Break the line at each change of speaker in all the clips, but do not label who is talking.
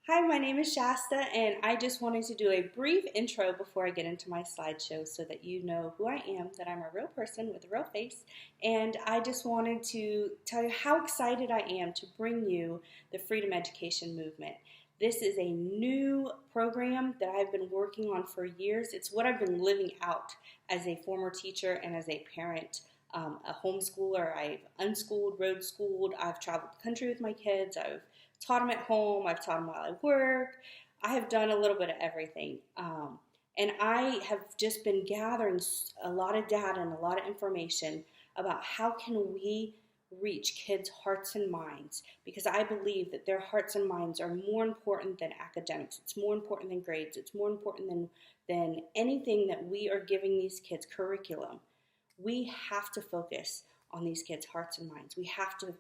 Hi, my name is Shasta, and I just wanted to do a brief intro before I get into my slideshow so that you know who I am, that I'm a real person with a real face. And I just wanted to tell you how excited I am to bring you the Freedom Education Movement. This is a new program that I've been working on for years. It's what I've been living out as a former teacher and as a parent. A homeschooler. I've unschooled, road schooled. I've traveled the country with my kids. I've taught them at home. I've taught them while I work. I have done a little bit of everything. And I have just been gathering a lot of data and a lot of information about how can we reach kids' hearts and minds, because I believe that their hearts and minds are more important than academics. It's more important than grades. It's more important than anything that we are giving these kids, curriculum. We have to focus on these kids' hearts and minds. We have to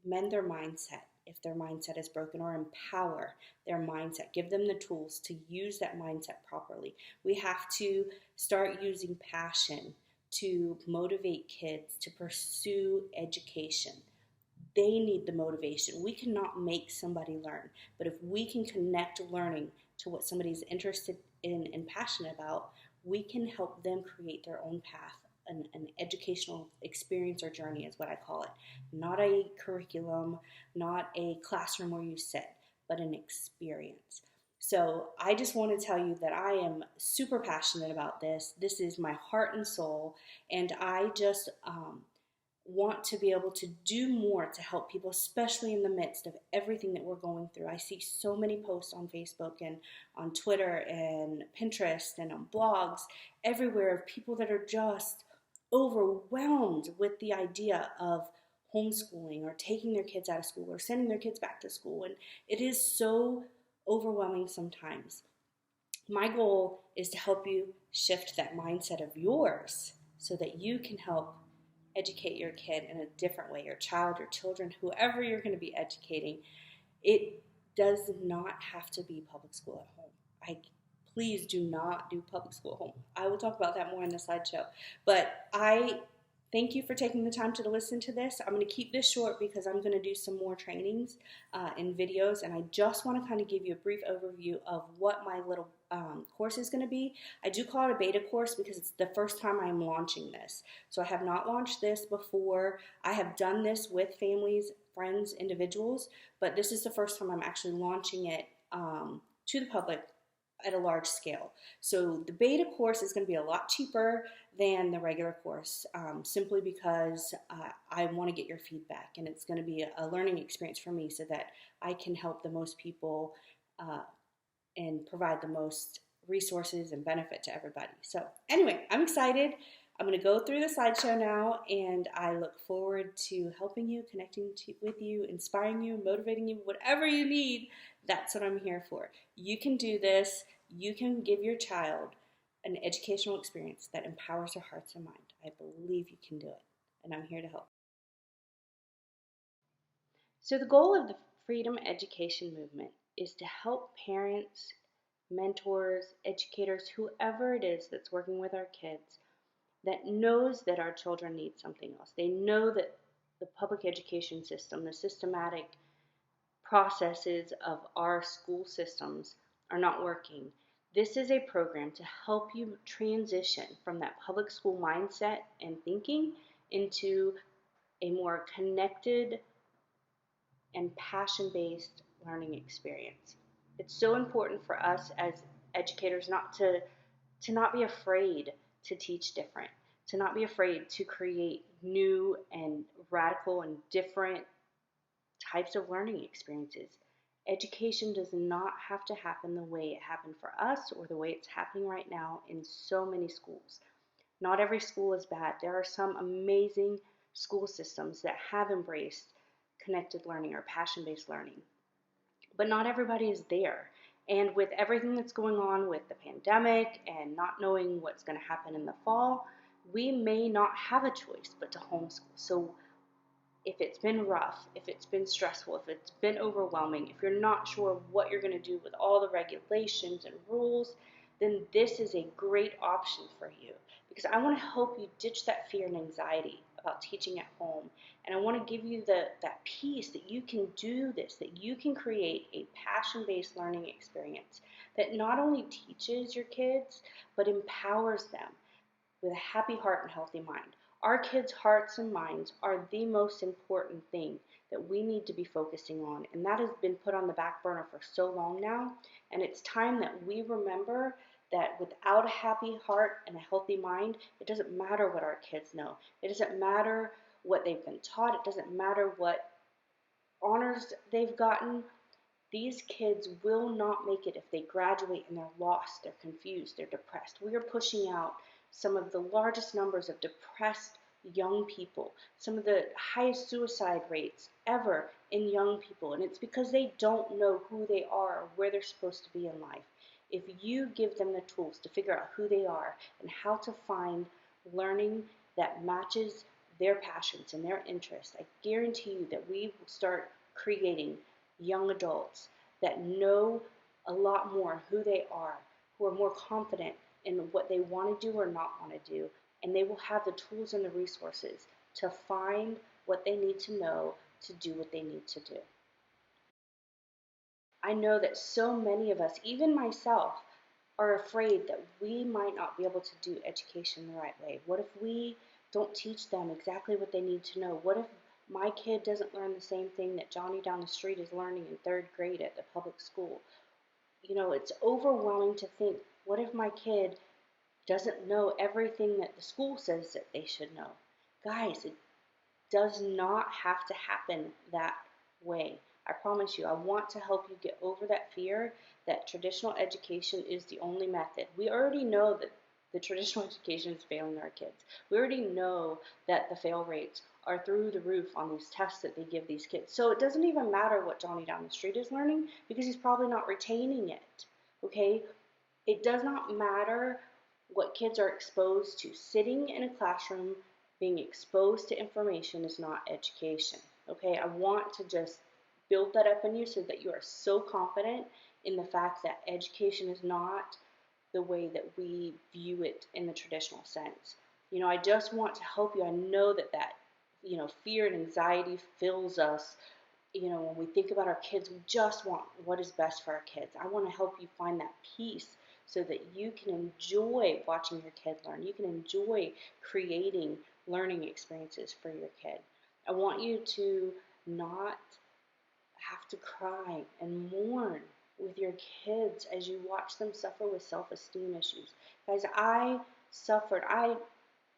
mend their mindset if their mindset is broken, or empower their mindset. Give them the tools to use that mindset properly. We have to start using passion to motivate kids to pursue education. They need the motivation. We cannot make somebody learn, but if we can connect learning to what somebody's interested in and passionate about, we can help them create their own path. An educational experience or journey is what I call it. Not a curriculum, not a classroom where you sit, but an experience. So I just want to tell you that I am super passionate about this. This is my heart and soul, and I just want to be able to do more to help people, especially in the midst of everything that we're going through. I see so many posts on Facebook and on Twitter and Pinterest and on blogs everywhere of people that are just overwhelmed with the idea of homeschooling or taking their kids out of school or sending their kids back to school. And it is so overwhelming sometimes. My goal is to help you shift that mindset of yours so that you can help educate your kid in a different way, your child, your children, whoever you're going to be educating. It does not have to be public school at home. Please do not do public school at home. I will talk about that more in the slideshow. But I thank you for taking the time to listen to this. I'm going to keep this short because I'm going to do some more trainings and videos, and I just want to kind of give you a brief overview of what my little course is going to be. I do call it a beta course because it's the first time I'm launching this. So I have not launched this before. I have done this with families, friends, individuals, but this is the first time I'm actually launching it to the public at a large scale. So the beta course is going to be a lot cheaper than the regular course, simply because I want to get your feedback, and it's going to be a learning experience for me so that I can help the most people and provide the most resources and benefit to everybody. So anyway, I'm excited. I'm going to go through the slideshow now, and I look forward to helping you, connecting with you, inspiring you, motivating you, whatever you need. That's what I'm here for. You can do this. You can give your child an educational experience that empowers their hearts and mind. I believe you can do it, and I'm here to help. So the goal of the Freedom Education Movement is to help parents, mentors, educators, whoever it is that's working with our kids, that knows that our children need something else. They know that the public education system, the systematic processes of our school systems are not working. This is a program to help you transition from that public school mindset and thinking into a more connected and passion-based learning experience. It's so important for us as educators to not be afraid to teach different, to not be afraid to create new and radical and different types of learning experiences. Education does not have to happen the way it happened for us or the way it's happening right now in so many schools. Not every school is bad. There are some amazing school systems that have embraced connected learning or passion-based learning, but not everybody is there. And with everything that's going on with the pandemic and not knowing what's going to happen in the fall, we may not have a choice but to homeschool. So if it's been rough, if it's been stressful, if it's been overwhelming, if you're not sure what you're going to do with all the regulations and rules, then this is a great option for you, because I want to help you ditch that fear and anxiety about teaching at home. And I want to give you that piece that you can do this, that you can create a passion-based learning experience that not only teaches your kids, but empowers them with a happy heart and healthy mind. Our kids' hearts and minds are the most important thing that we need to be focusing on, and that has been put on the back burner for so long now. And it's time that we remember that without a happy heart and a healthy mind, it doesn't matter what our kids know. It doesn't matter what they've been taught. It doesn't matter what honors they've gotten. These kids will not make it if they graduate and they're lost, they're confused, they're depressed. We are pushing out some of the largest numbers of depressed young people, some of the highest suicide rates ever in young people, and it's because they don't know who they are or where they're supposed to be in life. If you give them the tools to figure out who they are and how to find learning that matches their passions and their interests, I guarantee you that we will start creating young adults that know a lot more who they are, who are more confident in what they want to do or not want to do, and they will have the tools and the resources to find what they need to know to do what they need to do. I know that so many of us, even myself, are afraid that we might not be able to do education the right way. What if we don't teach them exactly what they need to know? What if my kid doesn't learn the same thing that Johnny down the street is learning in third grade at the public school? You know, it's overwhelming to think, what if my kid doesn't know everything that the school says that they should know? Guys, it does not have to happen that way. I promise you, I want to help you get over that fear that traditional education is the only method. We already know that the traditional education is failing our kids. We already know that the fail rates are through the roof on these tests that they give these kids. So it doesn't even matter what Johnny down the street is learning because he's probably not retaining it. Okay? It does not matter what kids are exposed to. Sitting in a classroom, being exposed to information is not education. Okay, I want to just build that up in you so that you are so confident in the fact that education is not the way that we view it in the traditional sense. You know, I just want to help you. I know that fear and anxiety fills us. You know, when we think about our kids, we just want what is best for our kids. I want to help you find that peace so that you can enjoy watching your kid learn. You can enjoy creating learning experiences for your kid. I want you to not have to cry and mourn with your kids as you watch them suffer with self-esteem issues. Guys, I suffered.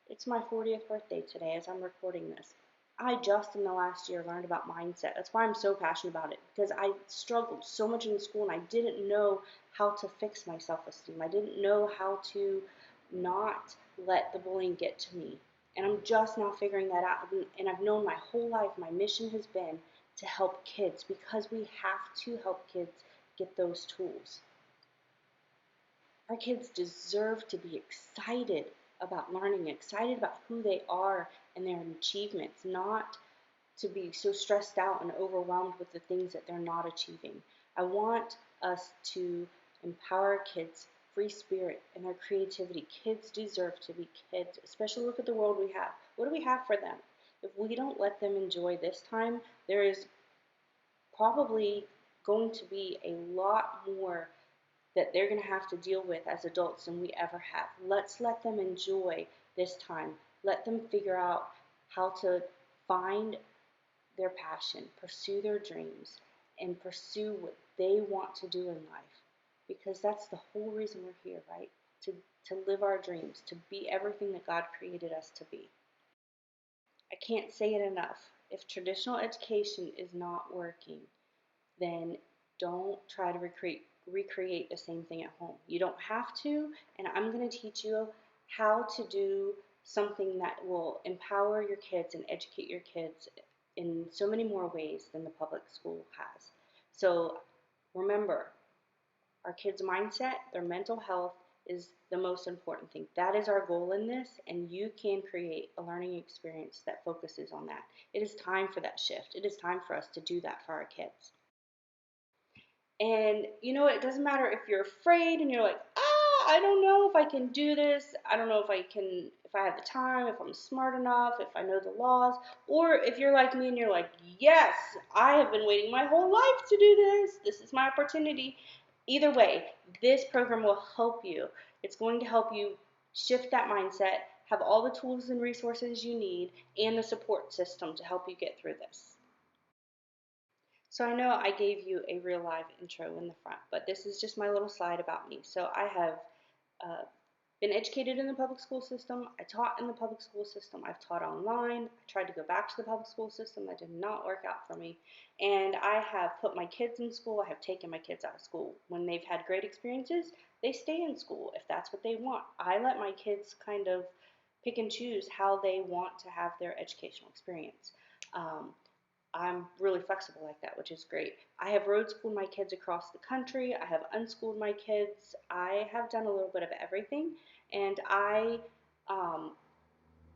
It's my 40th birthday today as I'm recording this. I just in the last year learned about mindset. That's why I'm so passionate about it, because I struggled so much in school and I didn't know how to fix my self-esteem. I didn't know how to not let the bullying get to me. And I'm just now figuring that out. And I've known my whole life my mission has been to help kids because we have to help kids get those tools. Our kids deserve to be excited about learning, excited about who they are and their achievements, not to be so stressed out and overwhelmed with the things that they're not achieving. I want us to empower kids' free spirit and their creativity. Kids deserve to be kids, especially look at the world we have. What do we have for them? If we don't let them enjoy this time, there is probably going to be a lot more that they're going to have to deal with as adults than we ever have. Let's let them enjoy this time. Let them figure out how to find their passion, pursue their dreams, and pursue what they want to do in life. Because that's the whole reason we're here, right? To live our dreams, to be everything that God created us to be. I can't say it enough. If traditional education is not working, then don't try to recreate the same thing at home. You don't have to, and I'm going to teach you how to do something that will empower your kids and educate your kids in so many more ways than the public school has. So remember, our kids' mindset, their mental health is the most important thing. That is our goal in this, and you can create a learning experience that focuses on that. It is time for that shift. It is time for us to do that for our kids. And you know, it doesn't matter if you're afraid and you're like, I don't know if I can do this. I don't know if if I have the time, if I'm smart enough, if I know the laws, or if you're like me and you're like, yes, I have been waiting my whole life to do this. This is my opportunity. Either way, this program will help you. It's going to help you shift that mindset, have all the tools and resources you need, and the support system to help you get through this. So I know I gave you a real live intro in the front, but this is just my little slide about me. So I have uh, been educated in the public school system. I taught in the public school system. I've taught online. I tried to go back to the public school system. That did not work out for me. And I have put my kids in school. I have taken my kids out of school. When they've had great experiences, they stay in school if that's what they want. I let my kids kind of pick and choose how they want to have their educational experience. Um, I'm really flexible like that, which is great. I have road schooled my kids across the country. I have unschooled my kids. I have done a little bit of everything, and I um,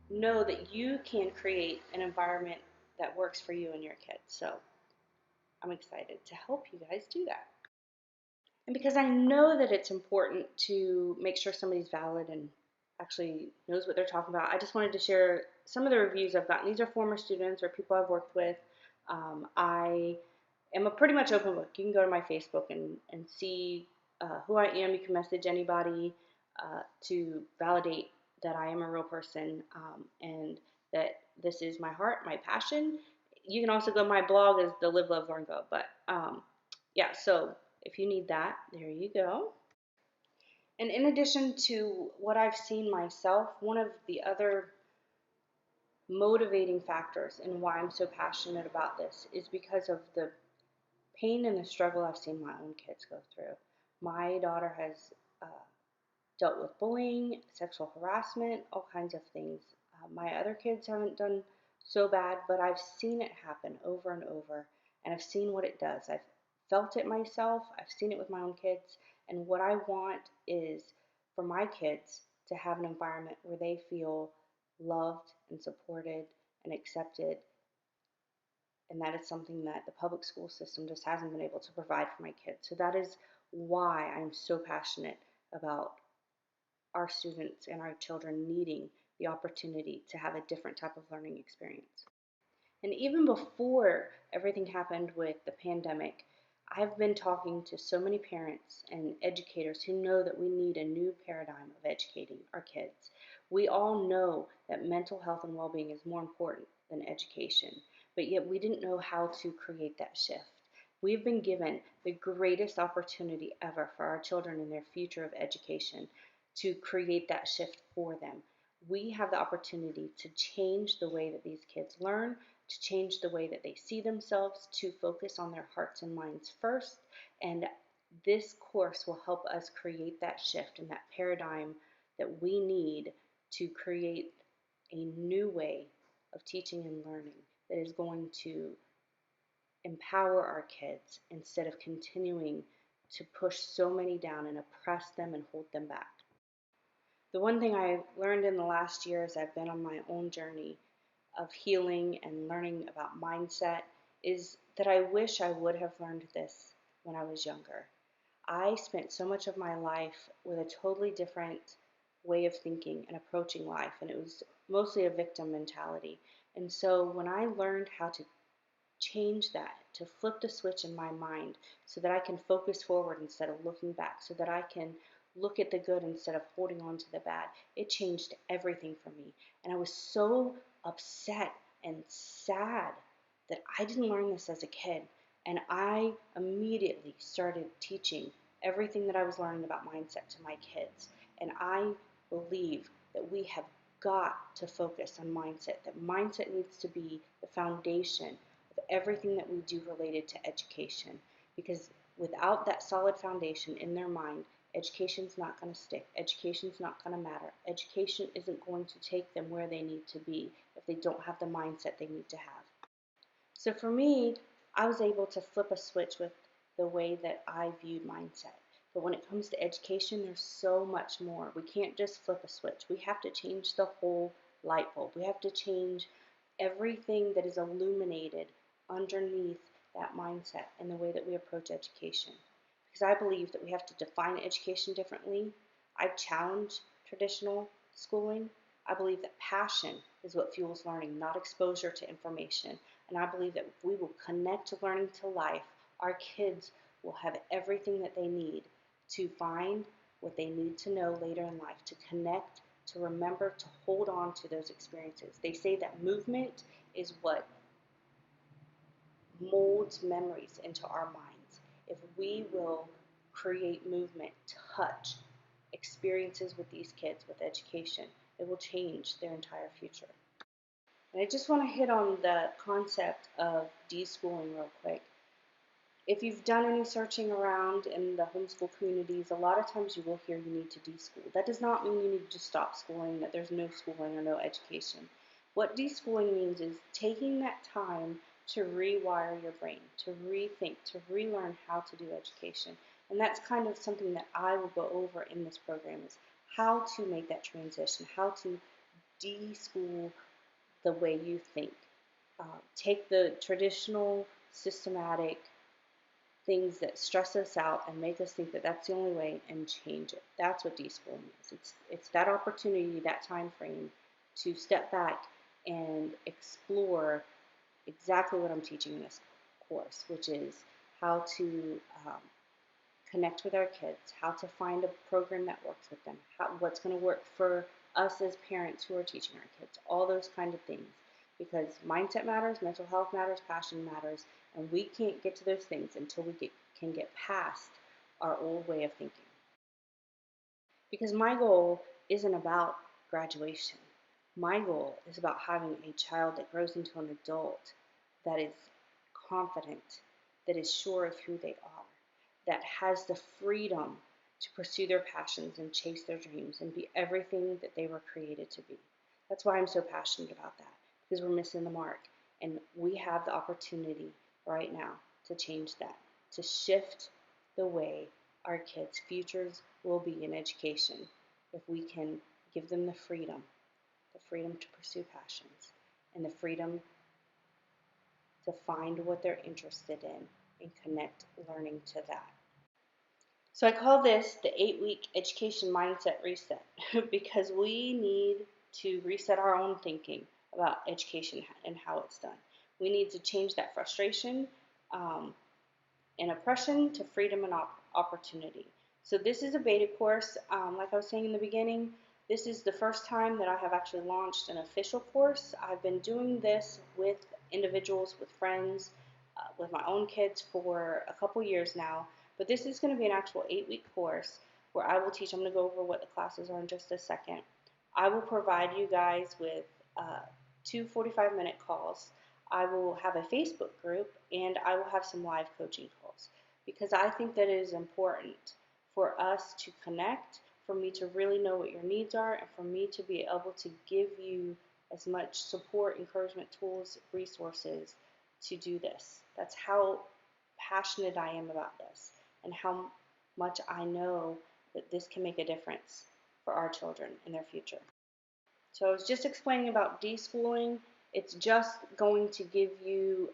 know that you can create an environment that works for you and your kids. So I'm excited to help you guys do that. And because I know that it's important to make sure somebody's valid and actually knows what they're talking about, I just wanted to share some of the reviews I've gotten. These are former students or people I've worked with. I am a pretty much open book. You can go to my Facebook and see who I am. You can message anybody to validate that I am a real person and that this is my heart, my passion. You can also go to my blog is the Live, Love, Learn, Go. But yeah, so if you need that, there you go. And in addition to what I've seen myself, one of the other motivating factors in why I'm so passionate about this is because of the pain and the struggle I've seen my own kids go through. My daughter has uh, dealt with bullying, sexual harassment, all kinds of things. My other kids haven't done so bad, but I've seen it happen over and over, and I've seen what it does. I've felt it myself, I've seen it with my own kids, and what I want is for my kids to have an environment where they feel loved and supported and accepted, and that is something that the public school system just hasn't been able to provide for my kids. So that is why I'm so passionate about our students and our children needing the opportunity to have a different type of learning experience. And even before everything happened with the pandemic, I've been talking to so many parents and educators who know that we need a new paradigm of educating our kids. We all know that mental health and well-being is more important than education, but yet we didn't know how to create that shift. We've been given the greatest opportunity ever for our children in their future of education to create that shift for them. We have the opportunity to change the way that these kids learn, to change the way that they see themselves, to focus on their hearts and minds first. And this course will help us create that shift and that paradigm that we need to create a new way of teaching and learning that is going to empower our kids instead of continuing to push so many down and oppress them and hold them back. The one thing I've learned in the last year as I've been on my own journey of healing and learning about mindset is that I wish I would have learned this when I was younger. I spent so much of my life with a totally different way of thinking and approaching life, and it was mostly a victim mentality. And so when I learned how to change that, to flip the switch in my mind so that I can focus forward instead of looking back, so that I can look at the good instead of holding on to the bad. It changed everything for me. And I was so upset and sad that I didn't learn this as a kid. And I immediately started teaching everything that I was learning about mindset to my kids. And I believe that we have got to focus on mindset, that mindset needs to be the foundation of everything that we do related to education. Because without that solid foundation in their mind, education's not going to stick. Education's not going to matter. Education isn't going to take them where they need to be if they don't have the mindset they need to have. So for me, I was able to flip a switch with the way that I viewed mindset. But when it comes to education, there's so much more. We can't just flip a switch. We have to change the whole light bulb. We have to change everything that is illuminated underneath that mindset and the way that we approach education. Because I believe that we have to define education differently. I challenge traditional schooling. I believe that passion is what fuels learning, not exposure to information. And I believe that if we will connect learning to life, our kids will have everything that they need to find what they need to know later in life, to connect, to remember, to hold on to those experiences. They say that movement is what molds memories into our minds. If we will create movement, touch, experiences with these kids, with education, it will change their entire future. And I just want to hit on the concept of deschooling real quick. If you've done any searching around in the homeschool communities, a lot of times you will hear you need to deschool. That does not mean you need to stop schooling, that there's no schooling or no education. What deschooling means is taking that time to rewire your brain, to rethink, to relearn how to do education. And that's kind of something that I will go over in this program, is how to make that transition, how to deschool the way you think. Take the traditional, systematic things that stress us out and make us think that that's the only way, and change it. That's what deschooling is. It's that opportunity, that time frame to step back and explore exactly what I'm teaching in this course, which is how to connect with our kids, how to find a program that works with them, what's going to work for us as parents who are teaching our kids, all those kind of things. Because mindset matters, mental health matters, passion matters, and we can't get to those things until we can get past our old way of thinking. Because my goal isn't about graduation. My goal is about having a child that grows into an adult that is confident, that is sure of who they are, that has the freedom to pursue their passions and chase their dreams and be everything that they were created to be. That's why I'm so passionate about that, because we're missing the mark. And we have the opportunity right now to change that, to shift the way our kids' futures will be in education if we can give them the freedom to pursue passions, and the freedom to find what they're interested in and connect learning to that. So I call this the 8-week education mindset reset because we need to reset our own thinking about education and how it's done. We need to change that frustration and oppression to freedom and opportunity. So this is a beta course. Like I was saying in the beginning, this is the first time that I have actually launched an official course. I've been doing this with individuals, with friends, with my own kids for a couple years now. But this is going to be an actual 8-week course where I will teach. I'm going to go over what the classes are in just a second. I will provide you guys with two 45-minute calls. I will have a Facebook group, and I will have some live coaching calls, because I think that it is important for us to connect, for me to really know what your needs are, and for me to be able to give you as much support, encouragement, tools, resources to do this. That's how passionate I am about this, and how much I know that this can make a difference for our children in their future. So I was just explaining about deschooling. It's just going to give you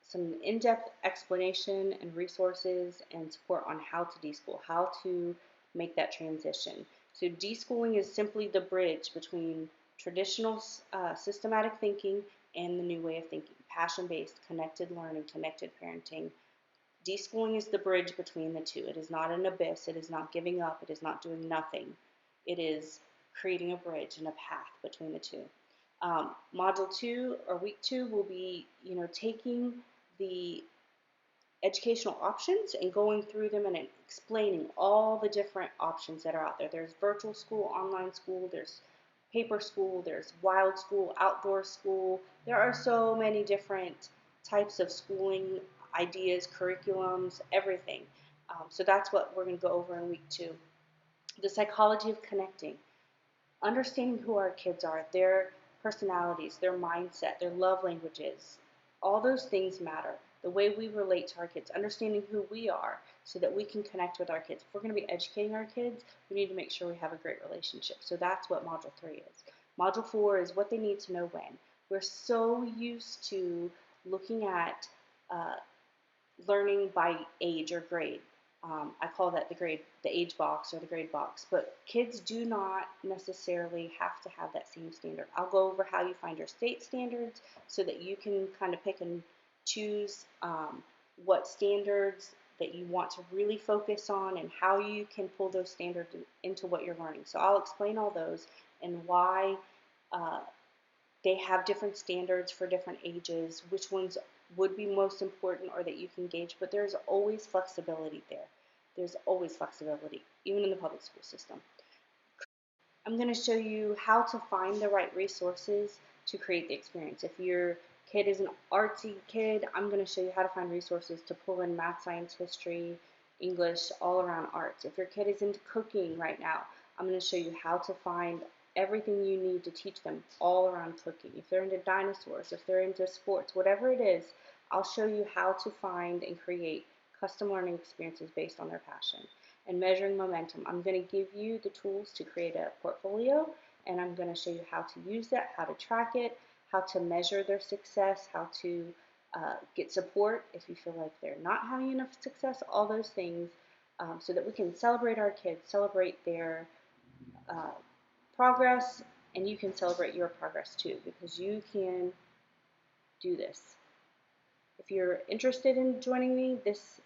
some in-depth explanation and resources and support on how to deschool, how to make that transition. So deschooling is simply the bridge between traditional systematic thinking and the new way of thinking, passion-based, connected learning, connected parenting. Deschooling is the bridge between the two. It is not an abyss. It is not giving up. It is not doing nothing. It is creating a bridge and a path between the two. Module 2 or week 2 will be, taking the educational options and going through them and explaining all the different options that are out there. There's virtual school, online school, there's paper school, there's wild school, outdoor school. There are so many different types of schooling ideas, curriculums, everything. So that's what we're going to go over in week 2. The psychology of connecting, understanding who our kids are, their personalities, their mindset, their love languages. All those things matter. The way we relate to our kids, understanding who we are so that we can connect with our kids. If we're going to be educating our kids, we need to make sure we have a great relationship. So that's what Module 3 is. Module 4 is what they need to know when. We're so used to looking at learning by age or grade. I call that the age box or the grade box. But kids do not necessarily have to have that same standard. I'll go over how you find your state standards so that you can kind of pick and choose what standards that you want to really focus on and how you can pull those standards into what you're learning. So I'll explain all those and why uh, they have different standards for different ages, which ones would be most important or that you can gauge, but there's always flexibility there. There's always flexibility, even in the public school system. I'm going to show you how to find the right resources to create the experience. If your kid is an artsy kid, I'm going to show you how to find resources to pull in math, science, history, English, all around arts. If your kid is into cooking right now, I'm going to show you how to find everything you need to teach them all around cooking. If they're into dinosaurs, if they're into sports, whatever it is, I'll show you how to find and create custom learning experiences based on their passion. And measuring momentum, I'm going to give you the tools to create a portfolio, and I'm going to show you how to use that, how to track it, how to measure their success, how to get support if you feel like they're not having enough success, all those things, so that we can celebrate our kids, celebrate their uh, progress, and you can celebrate your progress too, because you can do this. If you're interested in joining me, this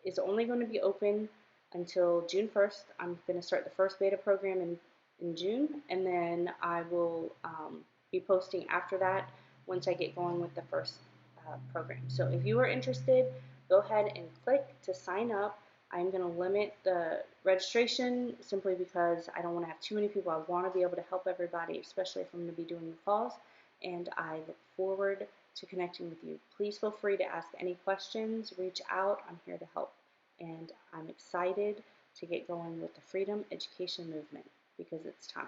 is only going to be open until June 1st. I'm going to start the first beta program in June, and then I will be posting after that once I get going with the first program. So if you are interested, go ahead and click to sign up. I'm going to limit the registration simply because I don't want to have too many people. I want to be able to help everybody, especially if I'm going to be doing the calls, and I look forward to connecting with you. Please feel free to ask any questions, reach out. I'm here to help. And I'm excited to get going with the freedom education movement because it's time.